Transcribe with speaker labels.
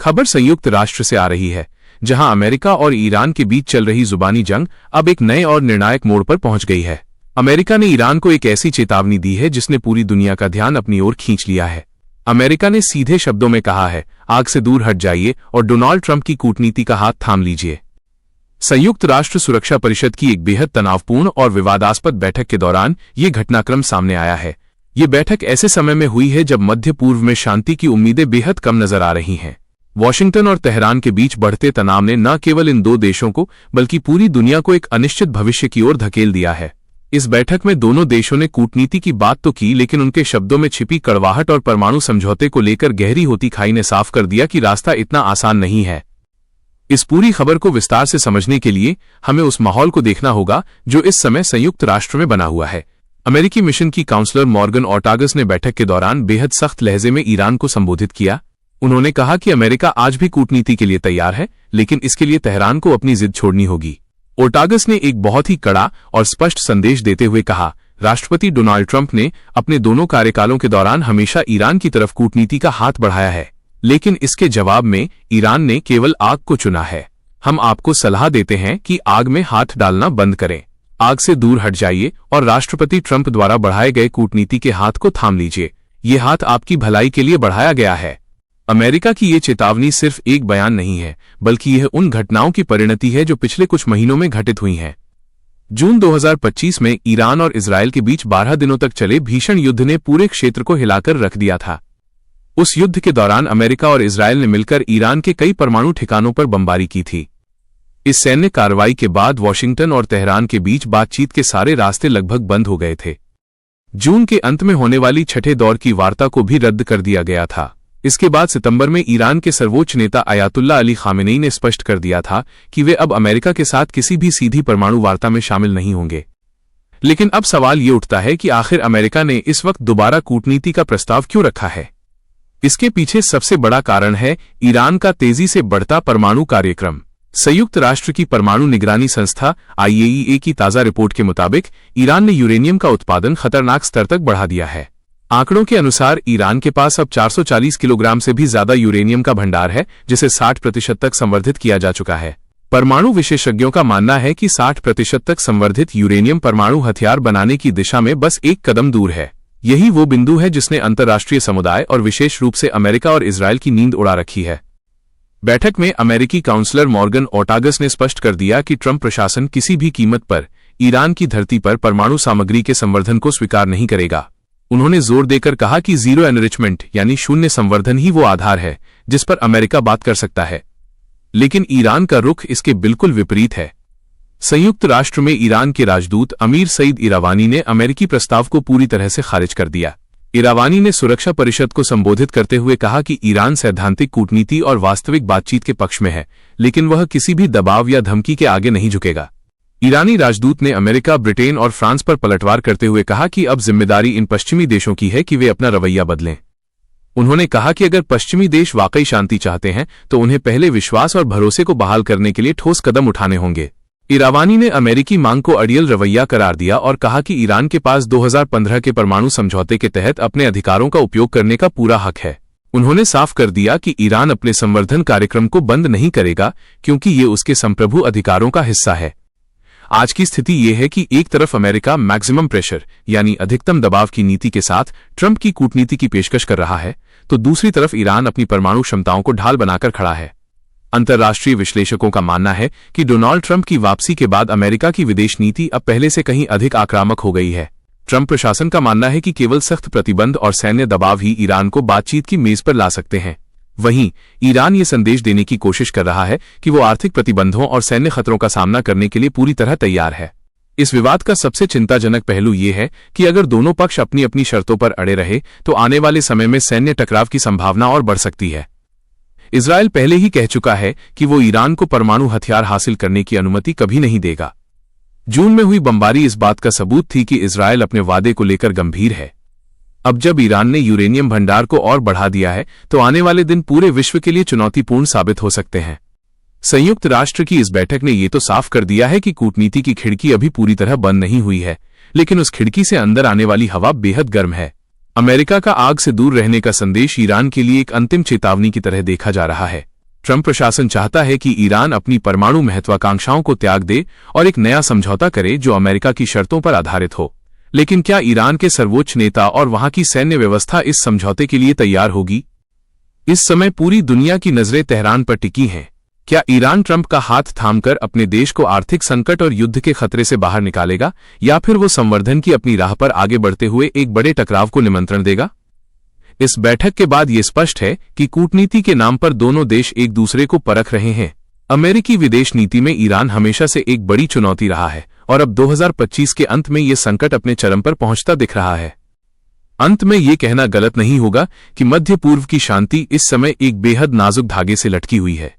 Speaker 1: खबर संयुक्त राष्ट्र से आ रही है, जहां अमेरिका और ईरान के बीच चल रही जुबानी जंग अब एक नए और निर्णायक मोड़ पर पहुंच गई है। अमेरिका ने ईरान को एक ऐसी चेतावनी दी है जिसने पूरी दुनिया का ध्यान अपनी ओर खींच लिया है। अमेरिका ने सीधे शब्दों में कहा है, आग से दूर हट जाइए और डोनाल्ड ट्रंप की कूटनीति का हाथ थाम लीजिए। संयुक्त राष्ट्र सुरक्षा परिषद की एक बेहद तनावपूर्ण और विवादास्पद बैठक के दौरान ये घटनाक्रम सामने आया है। ये बैठक ऐसे समय में हुई है जब मध्य पूर्व में शांति की उम्मीदें बेहद कम नजर आ रही हैं। वॉशिंगटन और तेहरान के बीच बढ़ते तनाव ने न केवल इन दो देशों को बल्कि पूरी दुनिया को एक अनिश्चित भविष्य की ओर धकेल दिया है। इस बैठक में दोनों देशों ने कूटनीति की बात तो की, लेकिन उनके शब्दों में छिपी कड़वाहट और परमाणु समझौते को लेकर गहरी होती खाई ने साफ कर दिया कि रास्ता इतना आसान नहीं है। इस पूरी खबर को विस्तार से समझने के लिए हमें उस माहौल को देखना होगा जो इस समय संयुक्त राष्ट्र में बना हुआ है। अमेरिकी मिशन की काउंसलर मॉर्गन ओर्टागस ने बैठक के दौरान बेहद सख्त लहजे में ईरान को संबोधित किया। उन्होंने कहा कि अमेरिका आज भी कूटनीति के लिए तैयार है, लेकिन इसके लिए तेहरान को अपनी जिद छोड़नी होगी। ओर्टागस ने एक बहुत ही कड़ा और स्पष्ट संदेश देते हुए कहा, राष्ट्रपति डोनाल्ड ट्रंप ने अपने दोनों कार्यकालों के दौरान हमेशा ईरान की तरफ कूटनीति का हाथ बढ़ाया है, लेकिन इसके जवाब में ईरान ने केवल आग को चुना है। हम आपको सलाह देते हैं कि आग में हाथ डालना बंद करें, आग से दूर हट जाइए और राष्ट्रपति ट्रंप द्वारा बढ़ाए गए कूटनीति के हाथ को थाम लीजिए। ये हाथ आपकी भलाई के लिए बढ़ाया गया है। अमेरिका की ये चेतावनी सिर्फ एक बयान नहीं है, बल्कि यह उन घटनाओं की परिणति है जो पिछले कुछ महीनों में घटित हुई हैं। जून 2025 में ईरान और इजरायल के बीच 12 दिनों तक चले भीषण युद्ध ने पूरे क्षेत्र को हिलाकर रख दिया था। उस युद्ध के दौरान अमेरिका और इजरायल ने मिलकर ईरान के कई परमाणु ठिकानों पर बमबारी की थी। इस सैन्य कार्रवाई के बाद वॉशिंगटन और तेहरान के बीच बातचीत के सारे रास्ते लगभग बंद हो गए थे। जून के अंत में होने वाली छठे दौर की वार्ता को भी रद्द कर दिया गया था। इसके बाद सितंबर में ईरान के सर्वोच्च नेता अयातुल्ला अली खामेनेई ने स्पष्ट कर दिया था कि वे अब अमेरिका के साथ किसी भी सीधी परमाणु वार्ता में शामिल नहीं होंगे। लेकिन अब सवाल ये उठता है कि आखिर अमेरिका ने इस वक्त दोबारा कूटनीति का प्रस्ताव क्यों रखा है। इसके पीछे सबसे बड़ा कारण है ईरान का तेजी से बढ़ता परमाणु कार्यक्रम। संयुक्त राष्ट्र की परमाणु निगरानी संस्था IAEA की ताजा रिपोर्ट के मुताबिक ईरान ने यूरेनियम का उत्पादन खतरनाक स्तर तक बढ़ा दिया है। आंकड़ों के अनुसार ईरान के पास अब 440 किलोग्राम से भी ज्यादा यूरेनियम का भंडार है, जिसे 60% तक संवर्धित किया जा चुका है। परमाणु विशेषज्ञों का मानना है कि 60% तक संवर्धित यूरेनियम परमाणु हथियार बनाने की दिशा में बस एक कदम दूर है। यही वो बिंदु है जिसने अंतर्राष्ट्रीय समुदाय और विशेष रूप से अमेरिका और इजरायल की नींद उड़ा रखी है। बैठक में अमेरिकी काउंसलर मॉर्गन ओर्टागस ने स्पष्ट कर दिया कि ट्रंप प्रशासन किसी भी कीमत पर ईरान की धरती पर परमाणु सामग्री के संवर्धन को स्वीकार नहीं करेगा। उन्होंने जोर देकर कहा कि जीरो एनरिचमेंट यानी शून्य संवर्धन ही वो आधार है जिस पर अमेरिका बात कर सकता है। लेकिन ईरान का रुख इसके बिल्कुल विपरीत है। संयुक्त राष्ट्र में ईरान के राजदूत अमीर सईद इरावानी ने अमेरिकी प्रस्ताव को पूरी तरह से खारिज कर दिया। इरावानी ने सुरक्षा परिषद को संबोधित करते हुए कहा कि ईरान सैद्धांतिक कूटनीति और वास्तविक बातचीत के पक्ष में है, लेकिन वह किसी भी दबाव या धमकी के आगे नहीं झुकेगा। ईरानी राजदूत ने अमेरिका, ब्रिटेन और फ्रांस पर पलटवार करते हुए कहा कि अब जिम्मेदारी इन पश्चिमी देशों की है कि वे अपना रवैया बदलें। उन्होंने कहा कि अगर पश्चिमी देश वाकई शांति चाहते हैं तो उन्हें पहले विश्वास और भरोसे को बहाल करने के लिए ठोस कदम उठाने होंगे। इरावानी ने अमेरिकी मांग को अड़ियल रवैया करार दिया और कहा कि ईरान के पास 2015 के परमाणु समझौते के तहत अपने अधिकारों का उपयोग करने का पूरा हक है। उन्होंने साफ कर दिया कि ईरान अपने संवर्धन कार्यक्रम को बंद नहीं करेगा, क्योंकि ये उसके संप्रभु अधिकारों का हिस्सा है। आज की स्थिति ये है कि एक तरफ अमेरिका मैक्सिमम प्रेशर यानी अधिकतम दबाव की नीति के साथ ट्रंप की कूटनीति की पेशकश कर रहा है, तो दूसरी तरफ ईरान अपनी परमाणु क्षमताओं को ढाल बनाकर खड़ा है। अंतर्राष्ट्रीय विश्लेषकों का मानना है कि डोनाल्ड ट्रंप की वापसी के बाद अमेरिका की विदेश नीति अब पहले से कहीं अधिक आक्रामक हो गई है। ट्रंप प्रशासन का मानना है कि केवल सख्त प्रतिबंध और सैन्य दबाव ही ईरान को बातचीत की मेज पर ला सकते हैं। वहीं ईरान ये संदेश देने की कोशिश कर रहा है कि वो आर्थिक प्रतिबंधों और सैन्य खतरों का सामना करने के लिए पूरी तरह तैयार है। इस विवाद का सबसे चिंताजनक पहलू ये है कि अगर दोनों पक्ष अपनी अपनी शर्तों पर अड़े रहे तो आने वाले समय में सैन्य टकराव की संभावना और बढ़ सकती है। इजरायल पहले ही कह चुका है कि वो ईरान को परमाणु हथियार हासिल करने की अनुमति कभी नहीं देगा। जून में हुई बमबारी इस बात का सबूत थी कि इजरायल अपने वादे को लेकर गंभीर है। अब जब ईरान ने यूरेनियम भंडार को और बढ़ा दिया है तो आने वाले दिन पूरे विश्व के लिए चुनौतीपूर्ण साबित हो सकते हैं। संयुक्त राष्ट्र की इस बैठक ने ये तो साफ कर दिया है कि कूटनीति की खिड़की अभी पूरी तरह बंद नहीं हुई है, लेकिन उस खिड़की से अंदर आने वाली हवा बेहद गर्म है। अमेरिका का आग से दूर रहने का संदेश ईरान के लिए एक अंतिम चेतावनी की तरह देखा जा रहा है। ट्रंप प्रशासन चाहता है कि ईरान अपनी परमाणु महत्वाकांक्षाओं को त्याग दे और एक नया समझौता करे जो अमेरिका की शर्तों पर आधारित हो। लेकिन क्या ईरान के सर्वोच्च नेता और वहां की सैन्य व्यवस्था इस समझौते के लिए तैयार होगी? इस समय पूरी दुनिया की नजरें तेहरान पर टिकी हैं। क्या ईरान ट्रंप का हाथ थामकर अपने देश को आर्थिक संकट और युद्ध के खतरे से बाहर निकालेगा, या फिर वो संवर्धन की अपनी राह पर आगे बढ़ते हुए एक बड़े टकराव को निमंत्रण देगा? इस बैठक के बाद ये स्पष्ट है कि कूटनीति के नाम पर दोनों देश एक दूसरे को परख रहे हैं। अमेरिकी विदेश नीति में ईरान हमेशा से एक बड़ी चुनौती रहा है और अब 2025 के अंत में ये संकट अपने चरम पर पहुंचता दिख रहा है। अंत में ये कहना गलत नहीं होगा कि मध्य पूर्व की शांति इस समय एक बेहद नाजुक धागे से लटकी हुई है।